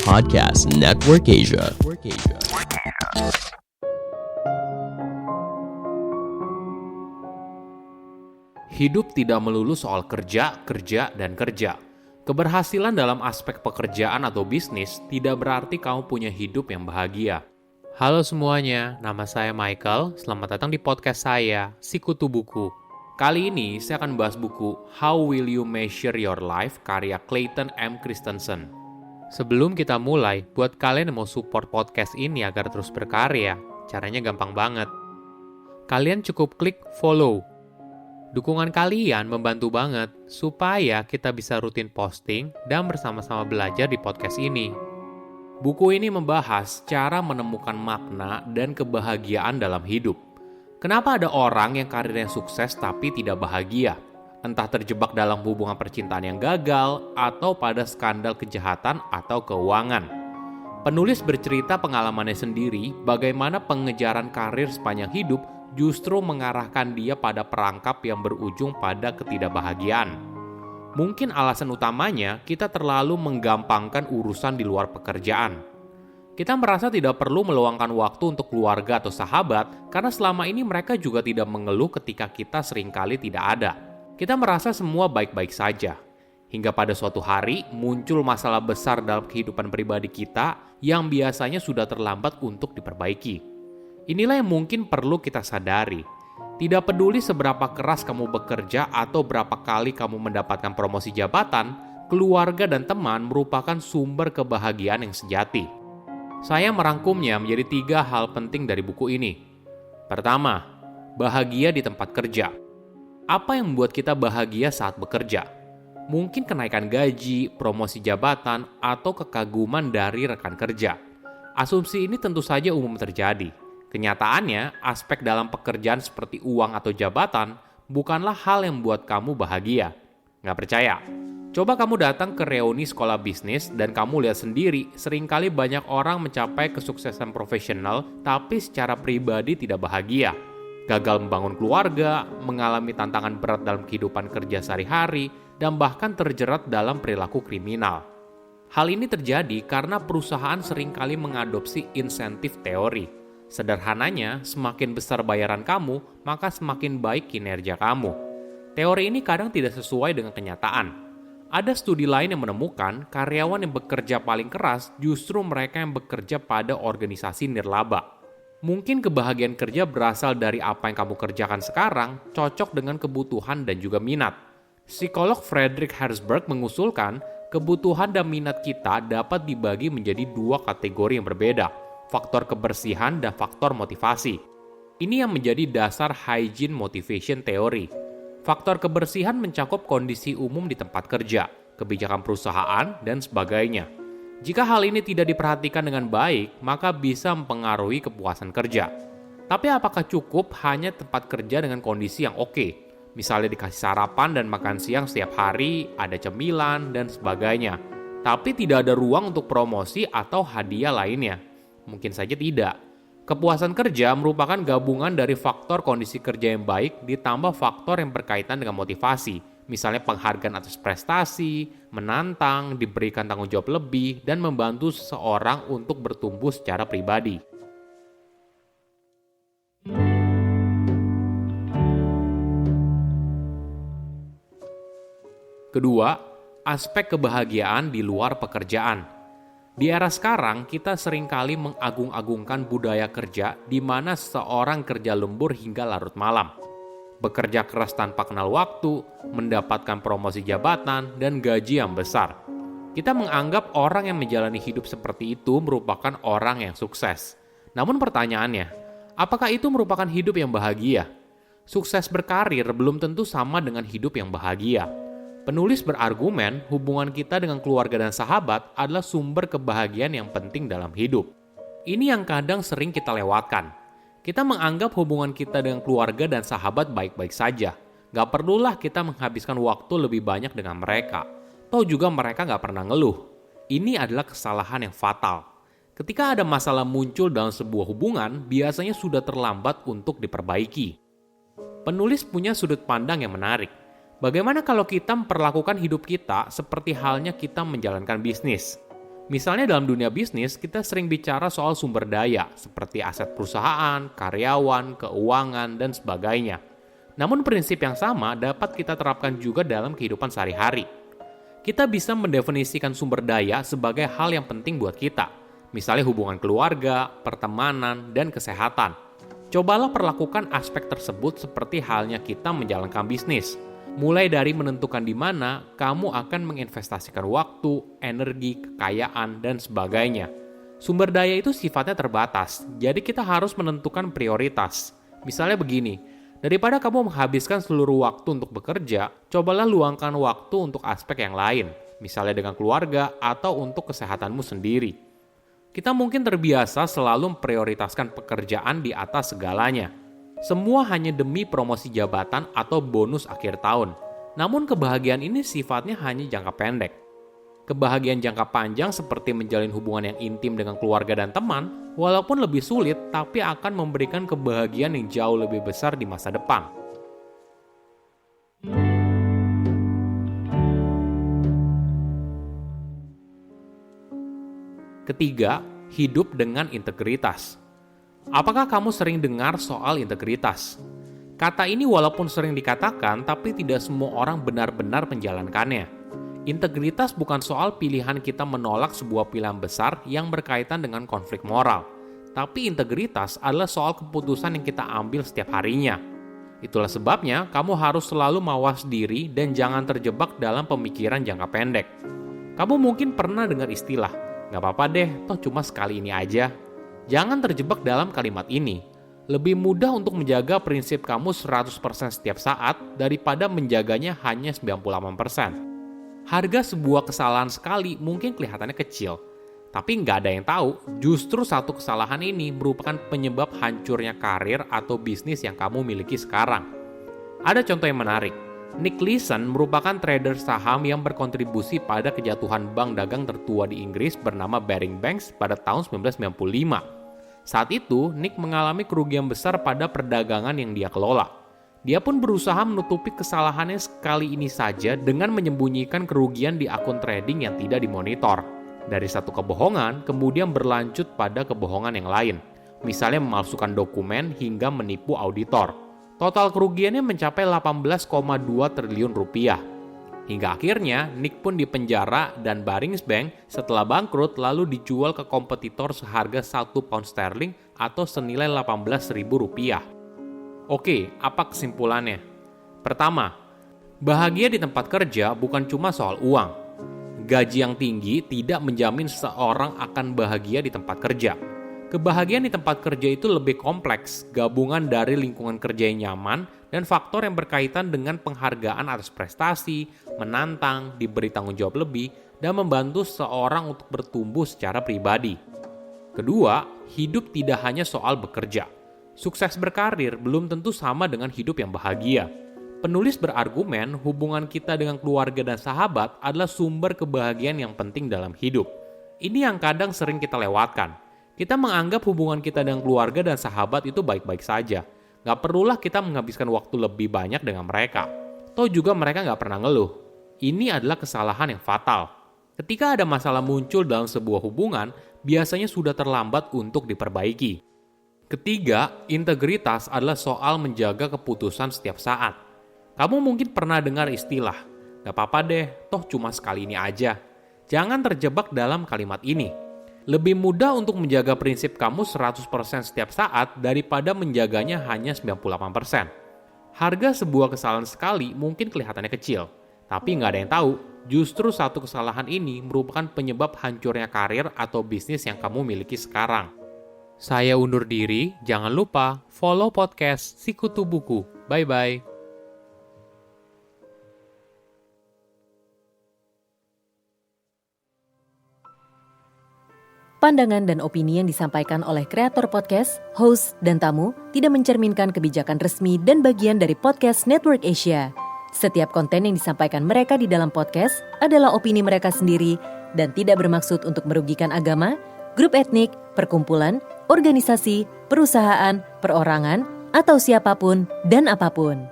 Podcast Network Asia. Hidup tidak melulu soal kerja, dan kerja. Keberhasilan dalam aspek pekerjaan atau bisnis tidak berarti kamu punya hidup yang bahagia. Halo semuanya, nama saya Michael. Selamat datang di podcast saya, Sikutu Buku. Kali ini saya akan bahas buku How Will You Measure Your Life karya Clayton M. Christensen. Sebelum kita mulai, buat kalian yang mau support podcast ini agar terus berkarya, caranya gampang banget. Kalian cukup klik follow. Dukungan kalian membantu banget supaya kita bisa rutin posting dan bersama-sama belajar di podcast ini. Buku ini membahas cara menemukan makna dan kebahagiaan dalam hidup. Kenapa ada orang yang karirnya sukses tapi tidak bahagia? Entah terjebak dalam hubungan percintaan yang gagal atau pada skandal kejahatan atau keuangan. Penulis bercerita pengalamannya sendiri bagaimana pengejaran karir sepanjang hidup justru mengarahkan dia pada perangkap yang berujung pada ketidakbahagiaan. Mungkin alasan utamanya kita terlalu menggampangkan urusan di luar pekerjaan. Kita merasa tidak perlu meluangkan waktu untuk keluarga atau sahabat karena selama ini mereka juga tidak mengeluh ketika kita seringkali tidak ada. Kita merasa semua baik-baik saja. Hingga pada suatu hari muncul masalah besar dalam kehidupan pribadi kita yang biasanya sudah terlambat untuk diperbaiki. Inilah yang mungkin perlu kita sadari. Tidak peduli seberapa keras kamu bekerja atau berapa kali kamu mendapatkan promosi jabatan, keluarga dan teman merupakan sumber kebahagiaan yang sejati. Saya merangkumnya menjadi 3 hal penting dari buku ini. Pertama, bahagia di tempat kerja. Apa yang membuat kita bahagia saat bekerja? Mungkin kenaikan gaji, promosi jabatan, atau kekaguman dari rekan kerja. Asumsi ini tentu saja umum terjadi. Kenyataannya, aspek dalam pekerjaan seperti uang atau jabatan bukanlah hal yang membuat kamu bahagia. Nggak percaya? Coba kamu datang ke reuni sekolah bisnis dan kamu lihat sendiri, seringkali banyak orang mencapai kesuksesan profesional tapi secara pribadi tidak bahagia. Gagal membangun keluarga, mengalami tantangan berat dalam kehidupan kerja sehari-hari, dan bahkan terjerat dalam perilaku kriminal. Hal ini terjadi karena perusahaan seringkali mengadopsi insentif teori. Sederhananya, semakin besar bayaran kamu, maka semakin baik kinerja kamu. Teori ini kadang tidak sesuai dengan kenyataan. Ada studi lain yang menemukan karyawan yang bekerja paling keras justru mereka yang bekerja pada organisasi nirlaba. Mungkin kebahagiaan kerja berasal dari apa yang kamu kerjakan sekarang cocok dengan kebutuhan dan juga minat. Psikolog Frederick Herzberg mengusulkan kebutuhan dan minat kita dapat dibagi menjadi 2 kategori yang berbeda, faktor kebersihan dan faktor motivasi. Ini yang menjadi dasar hygiene motivation theory. Faktor kebersihan mencakup kondisi umum di tempat kerja, kebijakan perusahaan, dan sebagainya. Jika hal ini tidak diperhatikan dengan baik, maka bisa mempengaruhi kepuasan kerja. Tapi apakah cukup hanya tempat kerja dengan kondisi yang oke? Misalnya dikasih sarapan dan makan siang setiap hari, ada cemilan, dan sebagainya. Tapi tidak ada ruang untuk promosi atau hadiah lainnya. Mungkin saja tidak. Kepuasan kerja merupakan gabungan dari faktor kondisi kerja yang baik ditambah faktor yang berkaitan dengan motivasi, misalnya penghargaan atas prestasi, menantang, diberikan tanggung jawab lebih, dan membantu seseorang untuk bertumbuh secara pribadi. Kedua, aspek kebahagiaan di luar pekerjaan. Di era sekarang, kita seringkali mengagung-agungkan budaya kerja di mana seseorang kerja lembur hingga larut malam. Bekerja keras tanpa kenal waktu, mendapatkan promosi jabatan, dan gaji yang besar. Kita menganggap orang yang menjalani hidup seperti itu merupakan orang yang sukses. Namun pertanyaannya, apakah itu merupakan hidup yang bahagia? Sukses berkarir belum tentu sama dengan hidup yang bahagia. Penulis berargumen hubungan kita dengan keluarga dan sahabat adalah sumber kebahagiaan yang penting dalam hidup. Ini yang kadang sering kita lewatkan. Kita menganggap hubungan kita dengan keluarga dan sahabat baik-baik saja. Gak perlulah kita menghabiskan waktu lebih banyak dengan mereka. Toh juga mereka gak pernah ngeluh. Ini adalah kesalahan yang fatal. Ketika ada masalah muncul dalam sebuah hubungan, biasanya sudah terlambat untuk diperbaiki. Penulis punya sudut pandang yang menarik. Bagaimana kalau kita memperlakukan hidup kita seperti halnya kita menjalankan bisnis? Misalnya dalam dunia bisnis, kita sering bicara soal sumber daya, seperti aset perusahaan, karyawan, keuangan, dan sebagainya. Namun prinsip yang sama dapat kita terapkan juga dalam kehidupan sehari-hari. Kita bisa mendefinisikan sumber daya sebagai hal yang penting buat kita, misalnya hubungan keluarga, pertemanan, dan kesehatan. Cobalah perlakukan aspek tersebut seperti halnya kita menjalankan bisnis. Mulai dari menentukan di mana kamu akan menginvestasikan waktu, energi, kekayaan, dan sebagainya. Sumber daya itu sifatnya terbatas, jadi kita harus menentukan prioritas. Misalnya begini, daripada kamu menghabiskan seluruh waktu untuk bekerja, cobalah luangkan waktu untuk aspek yang lain, misalnya dengan keluarga atau untuk kesehatanmu sendiri. Kita mungkin terbiasa selalu memprioritaskan pekerjaan di atas segalanya. Semua hanya demi promosi jabatan atau bonus akhir tahun. Namun kebahagiaan ini sifatnya hanya jangka pendek. Kebahagiaan jangka panjang seperti menjalin hubungan yang intim dengan keluarga dan teman, walaupun lebih sulit, tapi akan memberikan kebahagiaan yang jauh lebih besar di masa depan. Ketiga, hidup dengan integritas. Apakah kamu sering dengar soal integritas? Kata ini walaupun sering dikatakan, tapi tidak semua orang benar-benar menjalankannya. Integritas bukan soal pilihan kita menolak sebuah pilihan besar yang berkaitan dengan konflik moral. Tapi integritas adalah soal keputusan yang kita ambil setiap harinya. Itulah sebabnya kamu harus selalu mawas diri dan jangan terjebak dalam pemikiran jangka pendek. Kamu mungkin pernah dengar istilah, "Gak apa-apa deh, toh cuma sekali ini aja." Jangan terjebak dalam kalimat ini. Lebih mudah untuk menjaga prinsip kamu 100% setiap saat daripada menjaganya hanya 98%. Harga sebuah kesalahan sekali mungkin kelihatannya kecil, tapi nggak ada yang tahu justru satu kesalahan ini merupakan penyebab hancurnya karir atau bisnis yang kamu miliki sekarang. Ada contoh yang menarik. Nick Leeson merupakan trader saham yang berkontribusi pada kejatuhan bank dagang tertua di Inggris bernama Baring Banks pada tahun 1995. Saat itu, Nick mengalami kerugian besar pada perdagangan yang dia kelola. Dia pun berusaha menutupi kesalahannya sekali ini saja dengan menyembunyikan kerugian di akun trading yang tidak dimonitor. Dari satu kebohongan, kemudian berlanjut pada kebohongan yang lain. Misalnya memalsukan dokumen hingga menipu auditor. Total kerugiannya mencapai 18,2 triliun rupiah. Hingga akhirnya Nick pun dipenjara dan Barings Bank setelah bangkrut lalu dijual ke kompetitor seharga 1 pound sterling atau senilai 18.000 rupiah. Oke, apa kesimpulannya? Pertama, bahagia di tempat kerja bukan cuma soal uang. Gaji yang tinggi tidak menjamin seseorang akan bahagia di tempat kerja. Kebahagiaan di tempat kerja itu lebih kompleks, gabungan dari lingkungan kerja yang nyaman dan faktor yang berkaitan dengan penghargaan atas prestasi, menantang, diberi tanggung jawab lebih, dan membantu seseorang untuk bertumbuh secara pribadi. Kedua, hidup tidak hanya soal bekerja. Sukses berkarir belum tentu sama dengan hidup yang bahagia. Penulis berargumen hubungan kita dengan keluarga dan sahabat adalah sumber kebahagiaan yang penting dalam hidup. Ini yang kadang sering kita lewatkan. Kita menganggap hubungan kita dengan keluarga dan sahabat itu baik-baik saja. Gak perlulah kita menghabiskan waktu lebih banyak dengan mereka. Toh juga mereka gak pernah ngeluh. Ini adalah kesalahan yang fatal. Ketika ada masalah muncul dalam sebuah hubungan, biasanya sudah terlambat untuk diperbaiki. Ketiga, integritas adalah soal menjaga keputusan setiap saat. Kamu mungkin pernah dengar istilah, "Gak apa-apa deh, toh cuma sekali ini aja." Jangan terjebak dalam kalimat ini. Lebih mudah untuk menjaga prinsip kamu 100% setiap saat daripada menjaganya hanya 98%. Harga sebuah kesalahan sekali mungkin kelihatannya kecil, tapi nggak ada yang tahu, justru satu kesalahan ini merupakan penyebab hancurnya karir atau bisnis yang kamu miliki sekarang. Saya undur diri, jangan lupa follow podcast Sikutu Buku. Bye-bye. Pandangan dan opini yang disampaikan oleh kreator podcast, host, dan tamu tidak mencerminkan kebijakan resmi dan bagian dari podcast Network Asia. Setiap konten yang disampaikan mereka di dalam podcast adalah opini mereka sendiri dan tidak bermaksud untuk merugikan agama, grup etnik, perkumpulan, organisasi, perusahaan, perorangan, atau siapapun dan apapun.